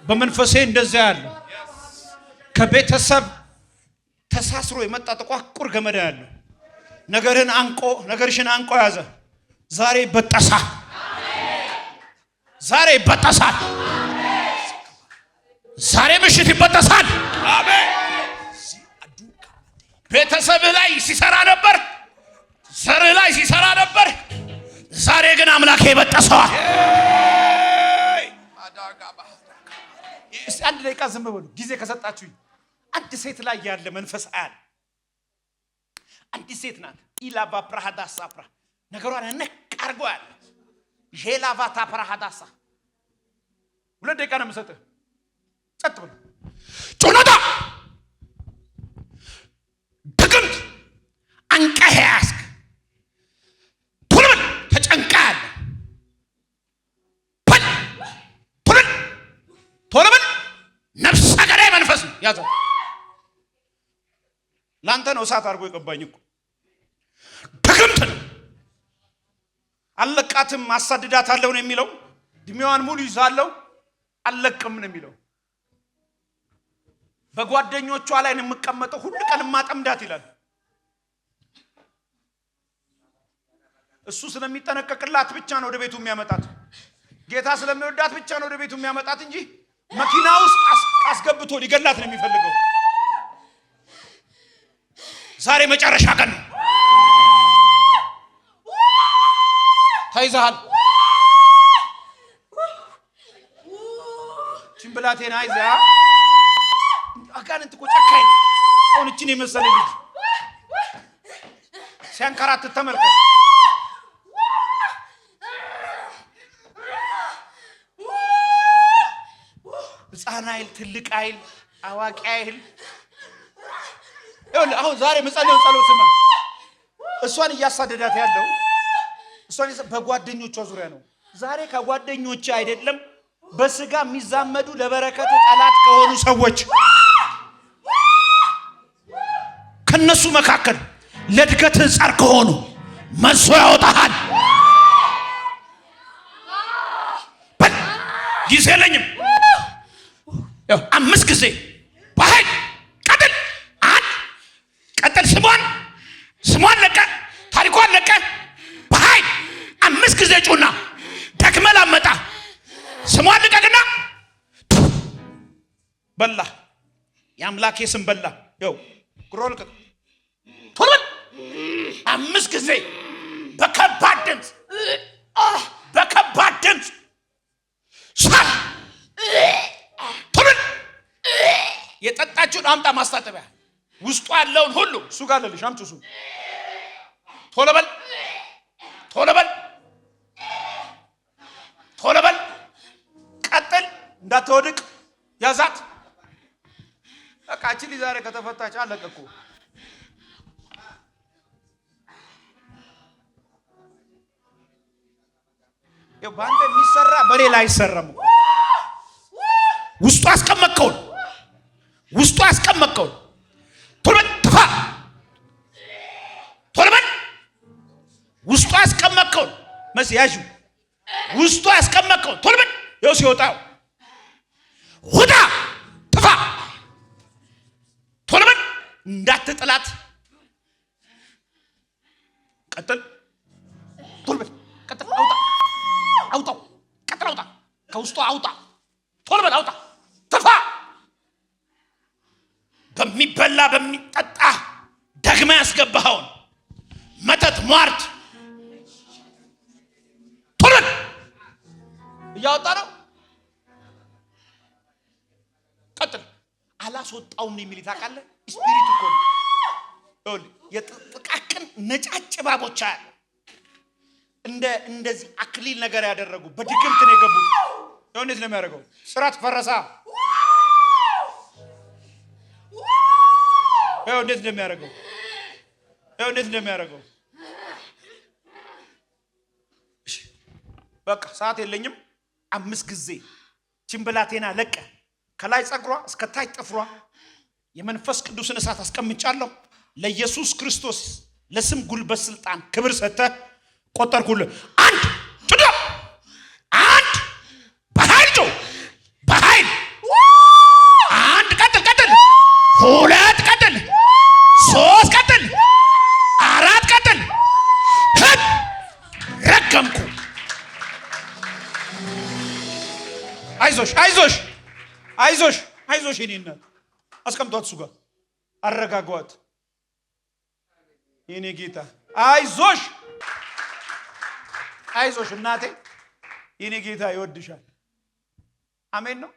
በመንፈሴ እንደዛ ያለ ከቤተሰብ ተሳስሮ የመጣ ጥቋቁር ገመድ ያለ ነገርሽን አንቆ ያዘ። ዛሬ በጠሳል። ዛሬ በጠሳል። ዛሬ ምሽት ይበጠሳል። አሜን። ቤተሰብህ ላይ ሲሰራ ነበር፣ ዘርህ ላይ ሲሰራ ነበር። ዛሬ ግን አምላኬ ይበጠሰዋል። እስቲ አንድ ደቂቃ ዝም በሉ ጊዜ ከሰጣችሁኝ። አንድ ሴት ላይ ያለ መንፈስ አያል። አንዲት ሴት ናት። ኢላቫ ፕራሃዳሳ ፕራ ነገሯን ነቅ አርጎ ያለ ጄላቫታ ፕራሃዳሳ 2 ደቂቃ ነው የምሰጥህ። ጸጥ ብሎ ጮናታ ድግምት አንቀህ ያስክ ቶሎ በል ተጨንቀሃል። ቶሎ በል ነፍሰ ገዳይ መንፈስ ያዘው። ላንተ ነው እሳት አድርጎ የቀባኝ እኮ ድግምት ነው። አለቃትም አሳድዳታለሁ ነው የሚለው። እድሜዋን ሙሉ ይዛለው አለቅም ነው የሚለው። በጓደኞቿ ላይ ነው የምቀመጠው ሁሉ ቀን ማጠምዳት ይላል። እሱ ስለሚጠነቀቅላት ብቻ ነው ወደ ቤቱ የሚያመጣት። ጌታ ስለሚወዳት ብቻ ነው ወደ ቤቱ የሚያመጣት እንጂ መኪና ውስጥ አስገብቶ ሊገላት ነው የሚፈልገው። ዛሬ መጨረሻ ቀን ነው። ታይዛል ችምብላቴና አይዛ አጋንንት እኮ ጨካኝ ነው። አሁን እቺን የመሰለ ልጅ ሲያንከራት ተመልከት። ሕፃን አይል ትልቅ አይል አዋቂ አይል። ይኸውልህ አሁን ዛሬ መጸለዩ ጸሎት ስማ። እሷን እያሳደዳት ያለው እሷን በጓደኞቿ ዙሪያ ነው። ዛሬ ከጓደኞቿ አይደለም በስጋ የሚዛመዱ ለበረከት ጠላት ከሆኑ ሰዎች ከነሱ መካከል ለድገት ጸር ከሆኑ መሶ ያወጣሃል። ጊዜ የለኝም። 5 ጊዜ በኃይል ቀጥል። ቀጥል። ስሟን ለቀ፣ ታሪኳን ለቀ። በኃይል 5 ጊዜ ጩና ደክመህ ላመጣ ስሟን ልቀቅና በላ። የአምላኬ ስም በላ። ይኸው ግሮል ልቀቅ። ቶሎ 5 ጊዜ በከባድ ድምፅ ቶሎ የጠጣችውን አምጣ። ማስታጠቢያ ውስጡ ያለውን ሁሉ እሱ ጋር ለልሽ አምጪ። እሱ ቶሎ በል ቀጥል። እንዳትወድቅ ያዛት። በቃ እቺ ልጅ ዛሬ ከተፈታች አለቀ እኮ። በአንተ የሚሰራ በሌላ አይሰራም እኮ። ውስጡ አስቀመጥከውን ቶሎ በል ትፋ። ቶሎ በል ውስጡ አስቀመጥከውን መስያዡ ውስጡ አስቀመጥከውን ቶሎ በል ይኸው ሲወጣው ውጣ፣ ጥፋ። ቶሎ በል እንዳትጥላት። ቀጥል። ቶሎ በል ቀጥል። አውጣው። ቀጥል። አውጣ። ከውስጡ አውጣ። ቶሎ በል አውጣ። ጥፋ። በሚበላ በሚጠጣ ደግማ ያስገባኸውን መተት ሟርት ቶሎ በል እያወጣ ነው። ቀጥል። አላስወጣውም ነው የሚል ታውቃለህ። ስፒሪት እኮ ነው። የጥቃቅን ነጫጭ ባቦች አለ እንደዚህ አክሊል ነገር ያደረጉ በድግምት ነው የገቡት። እንዴት ነው የሚያደርገው? ስራት ፈረሳ። እንዴት ነው የሚያደርገው? በቃ ሰዓት የለኝም። 5 ጊዜ ችምብላቴና ለቀ። ከላይ ጸጉሯ እስከ ታች ጥፍሯ የመንፈስ ቅዱስን እሳት አስቀምጫለሁ። ለኢየሱስ ክርስቶስ ለስም ጉልበት ስልጣን ክብር ሰጥተህ ቆጠርኩልህ። 1 በኃይል አይዞሽ አይዞሽ አይዞሽ አይዞሽ የኔ እናት አስቀምጧት እሱ ጋር አረጋጓት የኔ ጌታ አይዞሽ አይዞሽ እናቴ የኔ ጌታ ይወድሻል አሜን ነው